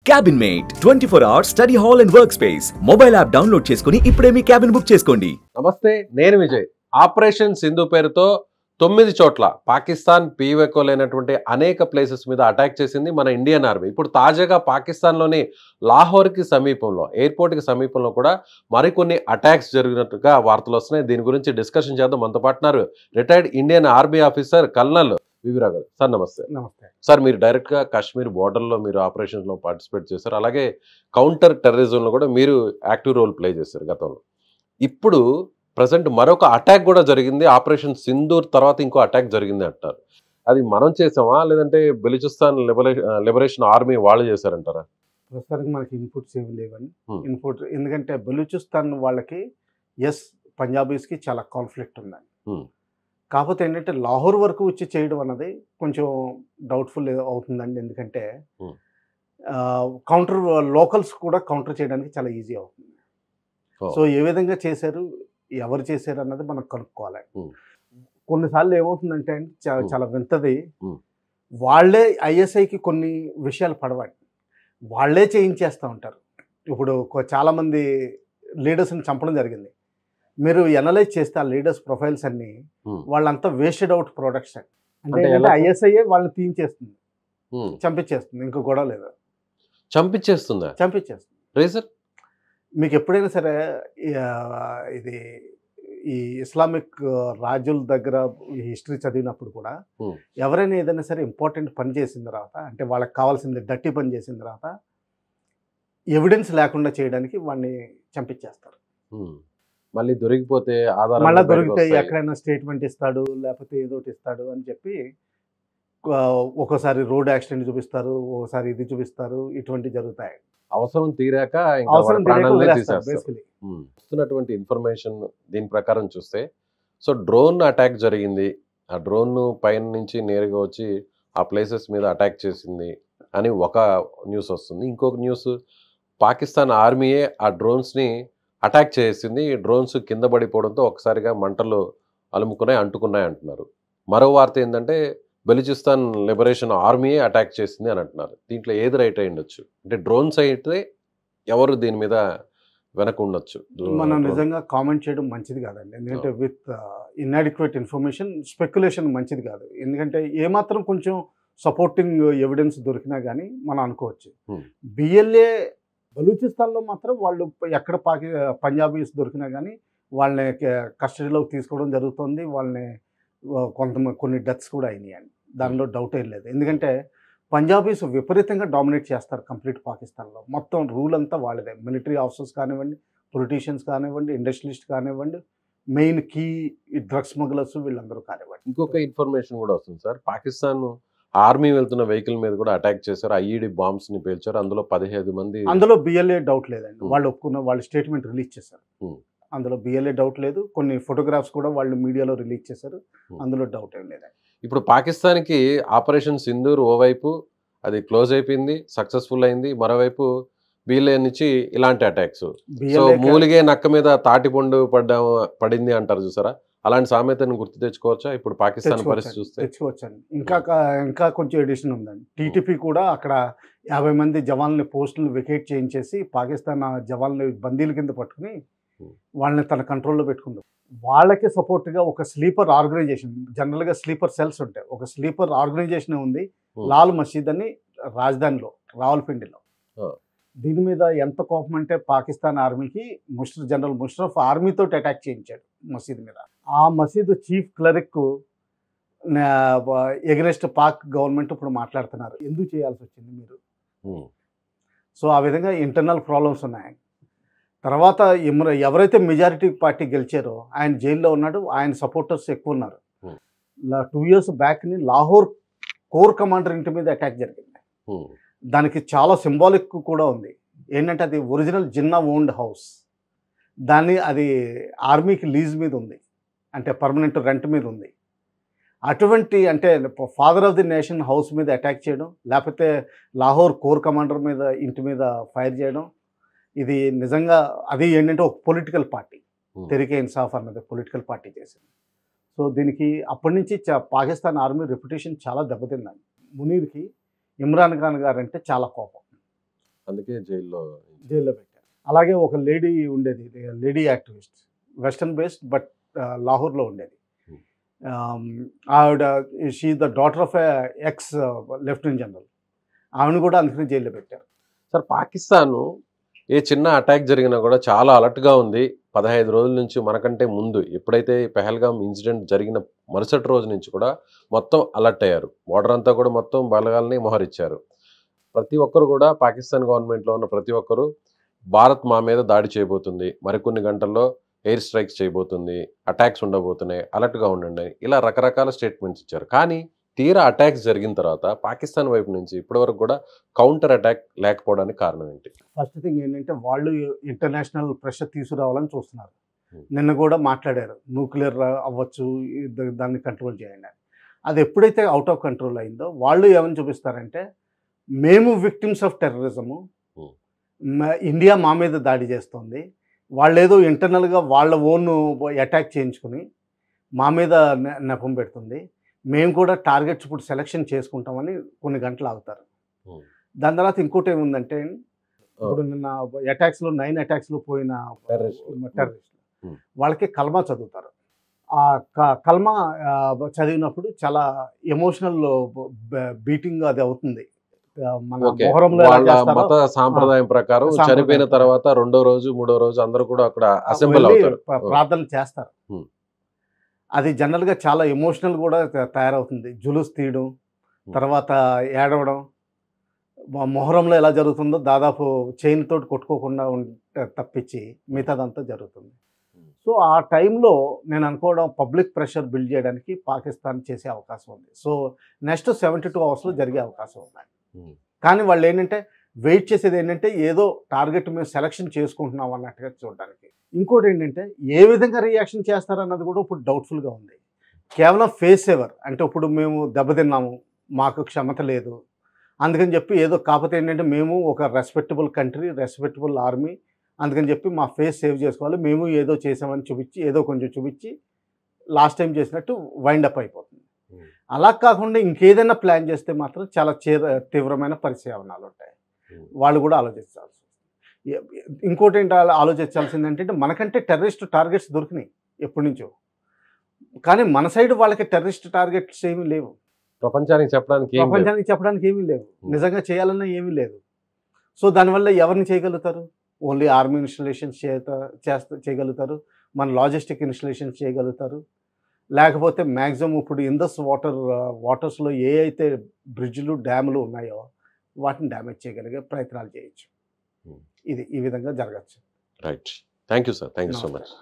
Cabin Mate 24-hour study hall and workspace. Mobile app download చేసుకొని ఇప్పుడే మీ cabin book చేసుకోండి. నమస్తే, నేను విజయ్. ఆపరేషన్ సింధు పేరుతో 9 చోట్ల పాకిస్తాన్ పీవెకోలేనటువంటి అనేక ప్లేసెస్ మీద అటాక్ చేసింది మన ఇండియన్ ఆర్మీ. ఇప్పుడు తాజాగా పాకిస్తాన్లోని లాహోర్కి సమీపంలో, ఎయిర్పోర్ట్కి సమీపంలో కూడా మరికొన్ని అటాక్స్ జరిగినట్టుగా వార్తలు వస్తున్నాయి. దీని గురించి డిస్కషన్ చేద్దాం. మనతో పాటున్నారు retired Indian army officer colonel వివిరా గారు. సార్ నమస్తే. నమస్తే సార్, మీరు డైరెక్ట్గా కాశ్మీర్ బోర్డర్లో మీరు ఆపరేషన్లో పార్టిసిపేట్ చేశారు. అలాగే కౌంటర్ టెర్రరిజంలో కూడా మీరు యాక్టివ్ రోల్ ప్లే చేశారు గతంలో. ఇప్పుడు ప్రజెంట్ మరొక అటాక్ కూడా జరిగింది. ఆపరేషన్ సింధూర్ తర్వాత ఇంకో అటాక్ జరిగింది అంటారు. అది మనం చేసామా, లేదంటే బెలూచిస్తాన్ లిబరేషన్ ఆర్మీ వాళ్ళు చేశారంటారా? ప్రస్తుతానికి మనకి ఇన్పుట్స్ ఏమి లేవని ఇన్పుట్, ఎందుకంటే బలూచిస్తాన్ వాళ్ళకి పంజాబీస్కి చాలా కాన్ఫ్లిక్ట్ ఉందండి. కాకపోతే ఏంటంటే లాహోర్ వరకు వచ్చి చేయడం అన్నది కొంచెం డౌట్ఫుల్ అవుతుందండి. ఎందుకంటే కౌంటర్ లోకల్స్ కూడా కౌంటర్ చేయడానికి చాలా ఈజీ అవుతుంది. సో ఏ విధంగా చేశారు, ఎవరు చేశారు అన్నది మనం కనుక్కోవాలి. కొన్నిసార్లు ఏమవుతుందంటే అండి, చాలా వింతది, వాళ్ళే ఐఎస్ఐకి కొన్ని విషయాలు పడవండి, వాళ్ళే చేయించేస్తూ ఉంటారు. ఇప్పుడు చాలామంది లీడర్స్ని చంపడం జరిగింది. మీరు ఎనలైజ్ చేస్తే ఆ లీడర్స్ ప్రొఫైల్స్ అన్ని వాళ్ళంతా వేస్టెడ్ అవుట్ ప్రొడక్ట్స్ అండి. అంటే ఐఎస్ఐఏ వాళ్ళని తీయించేస్తుంది, చంపించేస్తుంది, ఇంకో గొడవ లేదు, చంపించేస్తుంది. రీజన్ మీకు ఎప్పుడైనా సరే ఇది ఈ ఇస్లామిక్ రాజుల దగ్గర హిస్టరీ చదివినప్పుడు కూడా ఎవరైనా ఏదైనా సరే ఇంపార్టెంట్ పని చేసిన తర్వాత, అంటే వాళ్ళకి కావాల్సింది డర్టీ పని చేసిన తర్వాత ఎవిడెన్స్ లేకుండా చేయడానికి వాడిని చంపించేస్తారు. మళ్ళీ దొరికిపోతే మళ్ళీ దొరికితే ఎక్కడైనా స్టేట్మెంట్ ఇస్తాడు, లేకపోతే ఏదోటి ఇస్తాడు అని చెప్పి ఒక్కోసారి రోడ్ యాక్సిడెంట్ చూపిస్తారు, ఒకసారి ఇది చూపిస్తారు, ఇటువంటి జరుగుతాయి. అవసరం తీరాక వస్తున్నటువంటి ఇన్ఫర్మేషన్ దీని ప్రకారం చూస్తే, సో డ్రోన్ అటాక్ జరిగింది, ఆ డ్రోన్ పైన నుంచి నేరుగా వచ్చి ఆ ప్లేసెస్ మీద అటాక్ చేసింది అని ఒక న్యూస్ వస్తుంది. ఇంకొక న్యూస్, పాకిస్తాన్ ఆర్మీయే ఆ డ్రోన్స్ని అటాక్ చేసింది, డ్రోన్స్ కింద పడిపోవడంతో ఒకసారిగా మంటలు అలుముకున్నాయి, అంటుకున్నాయి అంటున్నారు. మరో వార్త ఏంటంటే బెలూచిస్తాన్ లిబరేషన్ ఆర్మీయే అటాక్ చేసింది అని అంటున్నారు. దీంట్లో ఏది రైట్ అయి ఉండొచ్చు? అంటే డ్రోన్స్ అయితే ఎవరు దీని మీద వెనక ఉండొచ్చు? మనం నిజంగా కామెంట్ చేయడం మంచిది కాదండి. ఎందుకంటే విత్ ఇన్అడిక్వేట్ ఇన్ఫర్మేషన్ స్పెక్యులేషన్ మంచిది కాదు. ఎందుకంటే ఏమాత్రం కొంచెం సపోర్టింగ్ ఎవిడెన్స్ దొరికినా కానీ మనం అనుకోవచ్చు. బిఎల్ఏ బలూచిస్తాన్లో మాత్రం వాళ్ళు ఎక్కడ పంజాబీస్ దొరికినా కానీ వాళ్ళని కస్టడీలోకి తీసుకోవడం జరుగుతుంది. వాళ్ళని కొన్ని డెత్స్ కూడా అయినాయండి, దానిలో డౌట్ ఏం లేదు. ఎందుకంటే పంజాబీస్ విపరీతంగా డామినేట్ చేస్తారు కంప్లీట్ పాకిస్తాన్లో. మొత్తం రూల్ అంతా వాళ్ళదే. మిలిటరీ ఆఫీసర్స్ కానివ్వండి, పొలిటీషియన్స్ కానివ్వండి, ఇండస్ట్రియలిస్ట్ కానివ్వండి, మెయిన్ కీ డ్రగ్స్ స్మగ్లర్స్ వీళ్ళందరూ కానివ్వండి. ఇంకొక ఇన్ఫర్మేషన్ కూడా వస్తుంది సార్, పాకిస్తాన్ ఆర్మీ వెళ్తున్న వెహికల్ మీద కూడా అటాక్ చేశారు, ఐఈడి బాంబ్స్ ని పేల్చారు, అందులో 15 మంది. అందులో బిఎల్ఏ డౌట్ లేదండి, వాళ్ళు ఒప్పుకున్న, వాళ్ళు స్టేట్మెంట్ రిలీజ్ చేశారు, అందులో బిఎల్ఏ డౌట్ లేదు. కొన్ని ఫోటోగ్రాఫ్స్ కూడా వాళ్ళు మీడియాలో రిలీజ్ చేశారు, అందులో డౌట్ ఏం లేదండి. ఇప్పుడు పాకిస్తాన్కి ఆపరేషన్ సింధూర్ ఓవైపు అది క్లోజ్ అయిపోయింది, సక్సెస్ఫుల్ అయింది, మరోవైపు బిఎల్ఏ నుంచి ఇలాంటి అటాక్స్. సో మూలిగే నక్క మీద తాటిపండు పడింది అంటారు చూసారా, అలాంటి సామెతను గుర్తు తెచ్చుకోవచ్చా ఇప్పుడు పాకిస్తాన్ పరిస్థితి చూస్తే? తెచ్చుకోవచ్చండి. ఇంకా కొంచెం ఎడిషన్ ఉందండి. టీటీపీ కూడా అక్కడ 50 మంది జవాన్లని పోస్టులు వెకేట్ చేయించేసి పాకిస్తాన్ జవాన్లని బందీల కింద పట్టుకుని వాళ్ళని తన కంట్రోల్లో పెట్టుకుంది. వాళ్ళకి సపోర్ట్గా ఒక స్లీపర్ ఆర్గనైజేషన్, జనరల్గా స్లీపర్ సెల్స్ ఉంటాయి, ఒక స్లీపర్ ఆర్గనైజేషన్ ఉంది, లాల్ మసీద్ అని రాజధానిలో రావల్పిండిలో. దీని మీద ఎంత కోపం అంటే పాకిస్తాన్ ఆర్మీకి జనరల్ ముషరఫ్ ఆర్మీతో అటాక్ చేయించాడు మసీద్ మీద. ఆ మసీదు చీఫ్ క్లరిక్ ఎగనెస్ట్ పాక్ గవర్నమెంట్ ఇప్పుడు మాట్లాడుతున్నారు, ఎందుకు చేయాల్సి వచ్చింది మీరు. సో ఆ విధంగా ఇంటర్నల్ ప్రాబ్లమ్స్ ఉన్నాయి. తర్వాత ఎవరైతే మెజారిటీ పార్టీ గెలిచారో ఆయన జైల్లో ఉన్నాడు, ఆయన సపోర్టర్స్ ఎక్కువ ఉన్నారు. 2 years బ్యాక్ని లాహోర్ కోర్ కమాండర్ ఇంటి మీద అటాక్ జరిగింది. దానికి చాలా సింబాలిక్ కూడా ఉంది. ఏంటంటే అది ఒరిజినల్ జిన్నా ఓన్డ్ హౌస్, అది ఆర్మీకి లీజ్ మీద ఉంది, అంటే పర్మనెంట్ రెంట్ మీద ఉంది. అటువంటి అంటే father of the nation house మీద అటాక్ చేయడం, లేకపోతే లాహోర్ కోర్ కమాండర్ మీద ఇంటి మీద ఫైర్ చేయడం, ఇది నిజంగా అది ఏంటంటే ఒక పొలిటికల్ పార్టీ, తెహ్రీకే ఇన్సాఫ్ అన్నది పొలిటికల్ పార్టీ చేసింది. సో దీనికి అప్పటి నుంచి పాకిస్తాన్ ఆర్మీ రెప్యుటేషన్ చాలా దెబ్బతిందండి. మునీర్కి ఇమ్రాన్ ఖాన్ గారు అంటే చాలా కోపం. అందుకే జైల్లో పెట్టారు. అలాగే ఒక లేడీ ఉండేది, lady activist, western based but లాహోర్లో ఉండేది. ఆవిడ she the daughter of ex lieutenant general. ఆవిడని కూడా అందుకని జైల్లో పెట్టారు. సార్ పాకిస్తాన్ ఏ చిన్న అటాక్ జరిగినా కూడా చాలా అలర్ట్గా ఉంది. 15 రోజుల నుంచి మనకంటే ముందు ఎప్పుడైతే పెహల్గామ్ ఇన్సిడెంట్ జరిగిన మరుసటి రోజు నుంచి కూడా మొత్తం అలర్ట్ అయ్యారు. బోర్డర్ అంతా కూడా మొత్తం బలగాల్ని మోహరించారు. ప్రతి ఒక్కరు కూడా పాకిస్తాన్ గవర్నమెంట్లో ఉన్న ప్రతి ఒక్కరు భారత్ మా మీద దాడి చేయబోతుంది, మరికొన్ని గంటల్లో ఎయిర్ స్ట్రైక్స్ చేయబోతుంది, అటాక్స్ ఉండబోతున్నాయి, అలర్ట్గా ఉండండి, ఇలా రకరకాల స్టేట్మెంట్స్ ఇచ్చారు. కానీ తీరా అటాక్స్ జరిగిన తర్వాత పాకిస్తాన్ వైపు నుంచి ఇప్పటివరకు కూడా కౌంటర్ అటాక్ లేకపోవడానికి కారణం ఏంటి? ఫస్ట్ థింగ్ ఏంటంటే వాళ్ళు ఇంటర్నేషనల్ ప్రెషర్ తీసుకురావాలని చూస్తున్నారు. నిన్న కూడా మాట్లాడారు, న్యూక్లియర్ అవ్వచ్చు, దాన్ని కంట్రోల్ చేయండి అని. అది ఎప్పుడైతే అవుట్ ఆఫ్ కంట్రోల్ అయిందో వాళ్ళు ఏమని చూపిస్తారంటే, మేము విక్టిమ్స్ ఆఫ్ టెర్రరిజము, ఇండియా మా మీద దాడి చేస్తుంది, వాళ్ళు ఏదో ఇంటర్నల్గా వాళ్ళ ఓన్ అటాక్ చేయించుకుని మా మీద నెపం పెడుతుంది, మేము కూడా టార్గెట్స్ ఇప్పుడు సెలెక్షన్ చేసుకుంటామని కొన్ని గంటలు ఆగుతారు. దాని తర్వాత ఇంకోటి ఏముందంటే, ఇప్పుడు నిన్న అటాక్స్లో 9 అటాక్స్లో పోయిన టెర్రరిస్టులు వాళ్ళకి కల్మా చదువుతారు. ఆ కల్మా చదివినప్పుడు చాలా ఎమోషనల్ బీటింగ్ అది అవుతుంది. మన మొహరంలో వాళ్ళ మత సాంప్రదాయం ప్రకారం చనిపోయిన తర్వాత 2వ రోజు 3వ రోజు అందరూ కూడా అక్కడ అసెంబ్లీ అవుతారు, ప్రార్థనలు చేస్తారు. అది జనరల్గా చాలా ఎమోషనల్ కూడా తయారవుతుంది. జులుస్ తీయడం, తర్వాత ఏడవడం. మొహరంలో ఎలా జరుగుతుందో దాదాపు చైన్ తోటి కొట్టుకోకుండా తప్పించి మిగతాదంతా జరుగుతుంది. సో ఆ టైంలో నేను అనుకోవడం పబ్లిక్ ప్రెషర్ బిల్డ్ చేయడానికి పాకిస్తాన్ చేసే అవకాశం ఉంది. సో నెక్స్ట్ 72 అవర్స్లో జరిగే అవకాశం ఉన్నాయి. కానీ వాళ్ళు ఏంటంటే వెయిట్ చేసేది ఏంటంటే ఏదో టార్గెట్ మేము సెలక్షన్ చేసుకుంటున్నాం అన్నట్టుగా చూడడానికి. ఇంకోటి ఏంటంటే ఏ విధంగా రియాక్షన్ చేస్తారన్నది కూడా ఇప్పుడు డౌట్ఫుల్గా ఉంది. కేవలం ఫేస్ సేవర్ అంటే ఇప్పుడు మేము దెబ్బతిన్నాము, మాకు క్షమత లేదు అందుకని చెప్పి ఏదో, కాకపోతే ఏంటంటే మేము ఒక రెస్పెక్టబుల్ కంట్రీ, రెస్పెక్టబుల్ ఆర్మీ, అందుకని చెప్పి మా ఫేస్ సేవ్ చేసుకోవాలి, మేము ఏదో చేసామని చూపించి, ఏదో కొంచెం చూపించి లాస్ట్ టైం చేసినట్టు వైండప్ అయిపోతుంది. అలా కాకుండా ఇంకేదైనా ప్లాన్ చేస్తే మాత్రం చాలా తీవ్రమైన పరిణామాలు ఉంటాయి. వాళ్ళు కూడా ఆలోచించాల్సి. ఇంకోటి ఏంటి ఆలోచించాల్సింది ఏంటంటే, మనకంటే టెర్రరిస్ట్ టార్గెట్స్ దొరికినాయి ఎప్పటి నుంచో, కానీ మన సైడ్ వాళ్ళకి టెర్రరిస్ట్ టార్గెట్స్ ఏమీ లేవు. ప్రపంచానికి చెప్పడానికి ఏమీ లేవు, నిజంగా చేయాలన్నా ఏమీ లేదు. సో దానివల్ల ఎవరిని చేయగలుగుతారు? ఓన్లీ ఆర్మీ ఇన్స్టలేషన్స్ చేయగలుగుతారు, మన లాజిస్టిక్ ఇన్స్టలేషన్స్ చేయగలుగుతారు, లేకపోతే మ్యాక్సిమం ఇప్పుడు ఇండస్ వాటర్స్లో ఏ అయితే బ్రిడ్జ్లు డ్యాములు ఉన్నాయో వాటిని డ్యామేజ్ చేయగలిగే ప్రయత్నాలు చేయొచ్చు. ఇది ఈ విధంగా జరగచ్చు. Right. Thank you sir, thank you so much.